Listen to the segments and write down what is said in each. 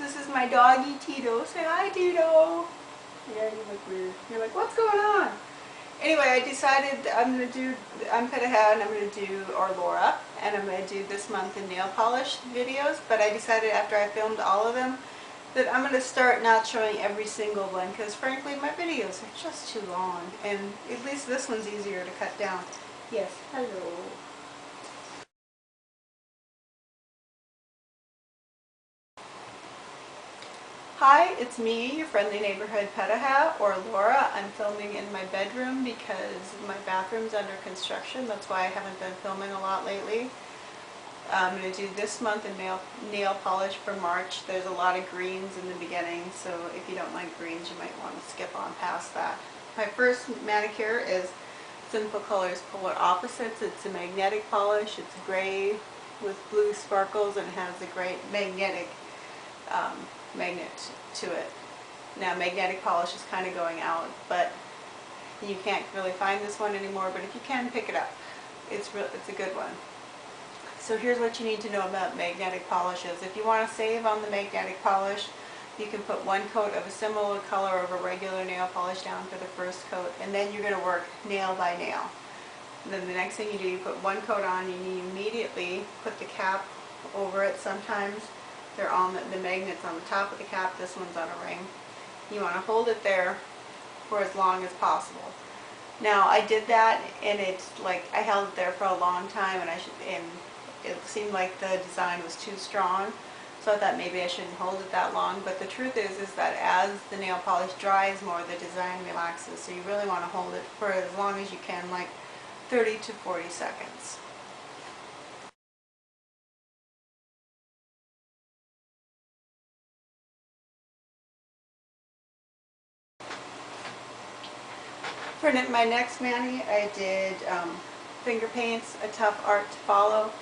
This is my doggy Tito. Say hi, Tito. Yeah, you look weird. You're like, what's going on? Anyway, I decided I'm going to do, I'm Petaha and I'm going to do, or Laura, and I'm going to do this month in nail polish videos, but I decided after I filmed all of them that I'm going to start not showing every single one because frankly my videos are just too long, and at least this one's easier to cut down. Yes, hello. Hi, it's me, your friendly neighborhood Petaha, or Laura. I'm filming in my bedroom because my bathroom's under construction. That's why I haven't been filming a lot lately. I'm going to do this month in nail polish for March. There's a lot of greens in the beginning, so if you don't like greens, you might want to skip on past that. My first manicure is Sinful Colors Polar Opposites. It's a magnetic polish. It's gray with blue sparkles and has a great magnetic magnet to it. Now magnetic polish is kind of going out, but you can't really find this one anymore, but if you can, pick it up. It's a good one. So here's what you need to know about magnetic polishes. If you want to save on the magnetic polish, you can put one coat of a similar color of a regular nail polish down for the first coat, and then you're going to work nail by nail. And then the next thing you do, you put one coat on, and you immediately put the cap over it. Sometimes they're on the magnet's on the top of the cap, this one's on a ring. You want to hold it there for as long as possible. Now I did that, and it's like I held it there for a long time, and it seemed like the design was too strong, so I thought maybe I shouldn't hold it that long. But the truth is that as the nail polish dries more, the design relaxes, so you really want to hold it for as long as you can, like 30 to 40 seconds. For my next mani, I did finger paints, A Tough Art to Follow.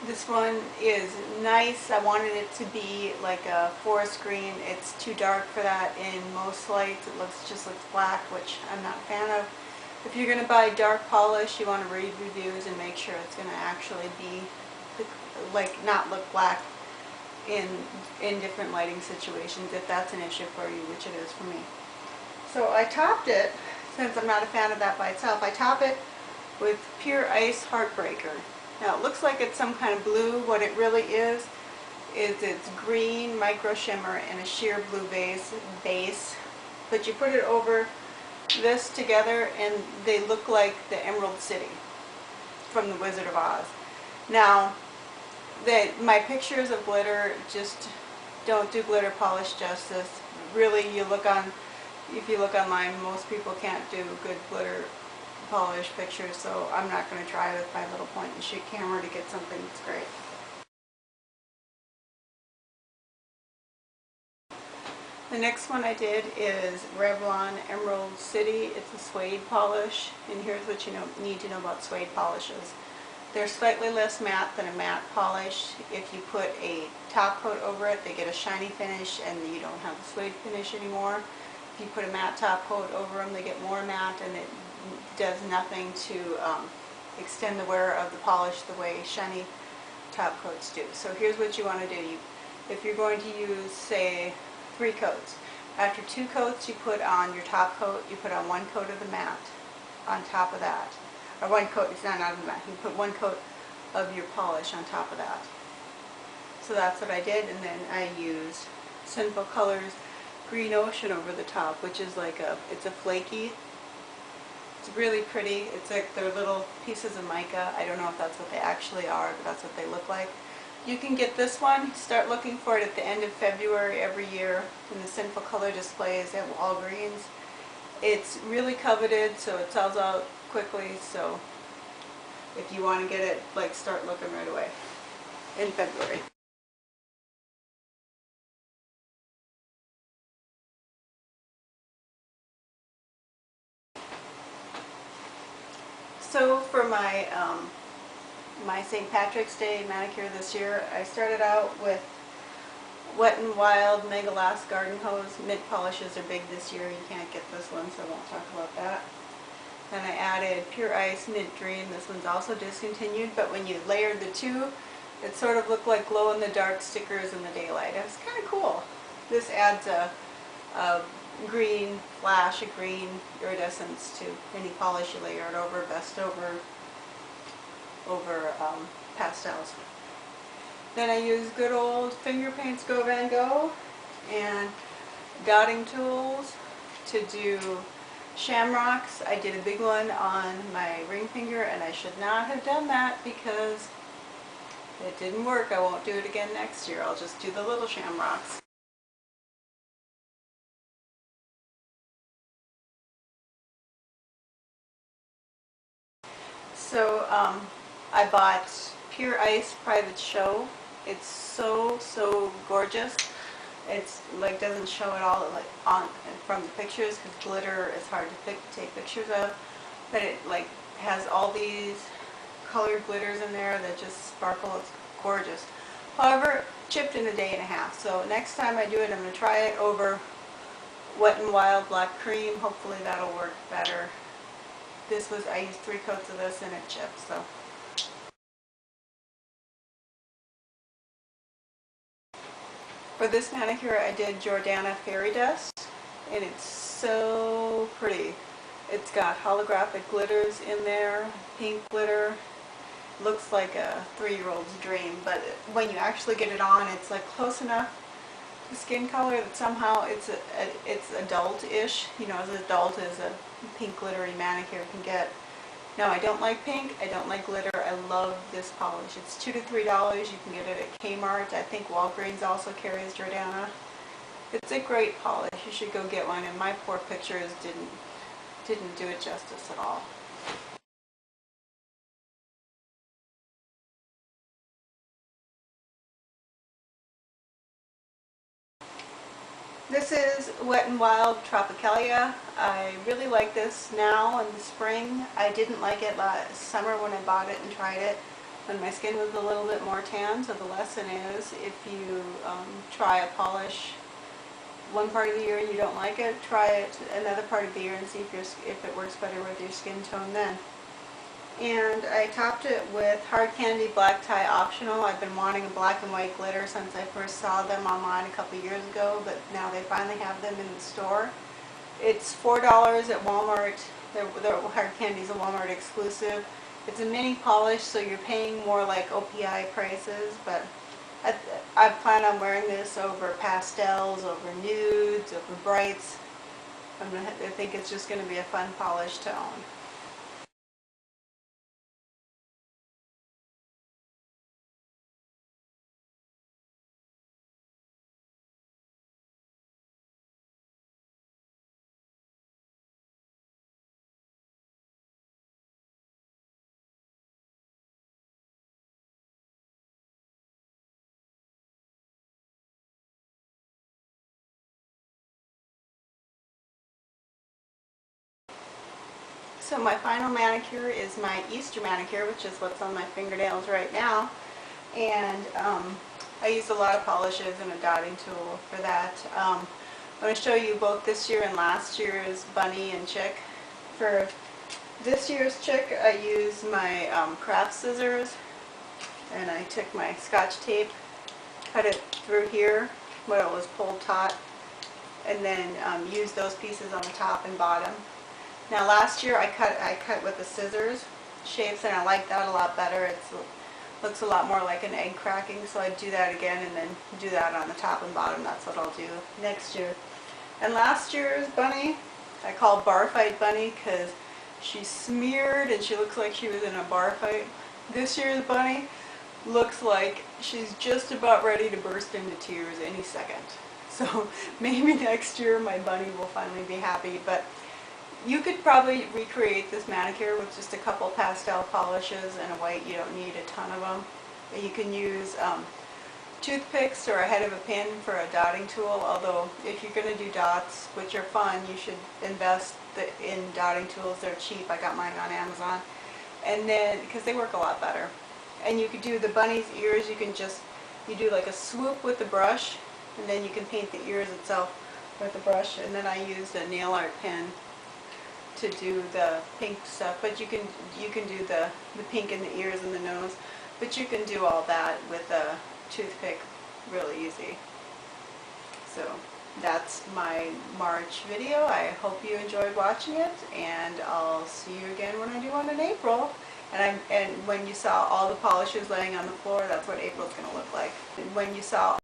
This one is nice. I wanted it to be like a forest green. It's too dark for that in most lights. It just looks black, which I'm not a fan of. If you're going to buy dark polish, you want to read reviews and make sure it's going to actually be like not look black in different lighting situations, if that's an issue for you, which it is for me. So I topped it. Since I'm not a fan of that by itself, I top it with Pure Ice Heartbreaker. Now it looks like it's some kind of blue. What it really is it's green micro shimmer and a sheer blue base, but you put it over this together and they look like the Emerald City from The Wizard of Oz. Now my pictures of glitter just don't do glitter polish justice. Really, if you look online, most people can't do good glitter polish pictures, so I'm not going to try with my little point and shoot camera to get something that's great. The next one I did is Revlon Emerald City. It's a suede polish, and here's what you need to know about suede polishes. They're slightly less matte than a matte polish. If you put a top coat over it, they get a shiny finish and you don't have the suede finish anymore. If you put a matte top coat over them, they get more matte, and it does nothing to extend the wear of the polish the way shiny top coats do. So here's what you want to do. If you're going to use, say, 3 coats, after 2 coats you put on your top coat, you put on 1 coat of the matte on top of that. Or 1 coat, it's not on the matte, you put 1 coat of your polish on top of that. So that's what I did, and then I used Sinful Colors Green Ocean over the top, which is like it's a flaky, it's really pretty. It's like they're little pieces of mica. I don't know if that's what they actually are, but that's what they look like. You can get this one, start looking for it at the end of February every year in the Sinful Color displays at Walgreens. It's really coveted, so it sells out quickly, so if you want to get it, like, start looking right away in February. So for my St. Patrick's Day manicure this year, I started out with Wet n Wild Mega Last Garden Hose. Mint polishes are big this year. You can't get this one, so I won't talk about that. Then I added Pure Ice Mint Dream. This one's also discontinued, but when you layered the two, it sort of looked like glow-in-the-dark stickers in the daylight. It was kind of cool. This adds a green flash, a green iridescence to any polish you layer it over, best over pastels. Then I use good old finger paints Go Van Gogh and dotting tools to do shamrocks. I did a big one on my ring finger and I should not have done that because it didn't work. I won't do it again next year. I'll just do the little shamrocks. So I bought Pure Ice Private Show. It's so gorgeous. It's like doesn't show at all like on from the pictures because glitter is hard to take pictures of. But it like has all these colored glitters in there that just sparkle. It's gorgeous. However, chipped in a day and a half. So next time I do it, I'm going to try it over Wet n Wild Black Cream. Hopefully that'll work better. I used 3 coats of this and it chipped, so. For this manicure I did Jordana Fairy Dust and it's so pretty. It's got holographic glitters in there, pink glitter. Looks like a 3-year-old's dream, but when you actually get it on, it's like close enough to skin color that somehow it's adult-ish, you know, as adult as a pink glittery manicure can get. No, I don't like pink, I don't like glitter, I love this polish. It's $2 to $3, you can get it at Kmart. I think Walgreens also carries Jordana. It's a great polish, you should go get one, and my poor pictures didn't do it justice at all. This is Wet n Wild Tropicalia. I really like this now in the spring. I didn't like it last summer when I bought it and tried it when my skin was a little bit more tan. So the lesson is if you try a polish one part of the year and you don't like it, try it another part of the year and see if it works better with your skin tone then. And I topped it with Hard Candy Black Tie Optional. I've been wanting a black and white glitter since I first saw them online a couple years ago, but now they finally have them in the store. It's $4 at Walmart. They're Hard Candy's a Walmart exclusive. It's a mini polish, so you're paying more like OPI prices, but I plan on wearing this over pastels, over nudes, over brights. I think it's just going to be a fun polish to own. So my final manicure is my Easter manicure, which is what's on my fingernails right now. And I used a lot of polishes and a dotting tool for that. I'm going to show you both this year and last year's bunny and chick. For this year's chick, I used my craft scissors, and I took my Scotch tape, cut it through here where it was pulled taut, and then used those pieces on the top and bottom. Now last year I cut with the scissors shapes, and I like that a lot better. It looks a lot more like an egg cracking, so I'd do that again and then do that on the top and bottom. That's what I'll do next year. And last year's bunny, I call Bar Fight Bunny because she's smeared and she looks like she was in a bar fight. This year's bunny looks like she's just about ready to burst into tears any second. So maybe next year my bunny will finally be happy, but you could probably recreate this manicure with just a couple pastel polishes and a white. You don't need a ton of them. You can use toothpicks or a head of a pin for a dotting tool, although if you're going to do dots, which are fun, you should invest in dotting tools. They're cheap. I got mine on Amazon. And then, because they work a lot better. And you could do the bunny's ears, you do like a swoop with the brush, and then you can paint the ears itself with the brush. And then I used a nail art pen to do the pink stuff, but you can do the pink in the ears and the nose, but you can do all that with a toothpick real easy. So that's my March video. I hope you enjoyed watching it, and I'll see you again when I do one in April. And when you saw all the polishes laying on the floor, that's what April's going to look like. And when you saw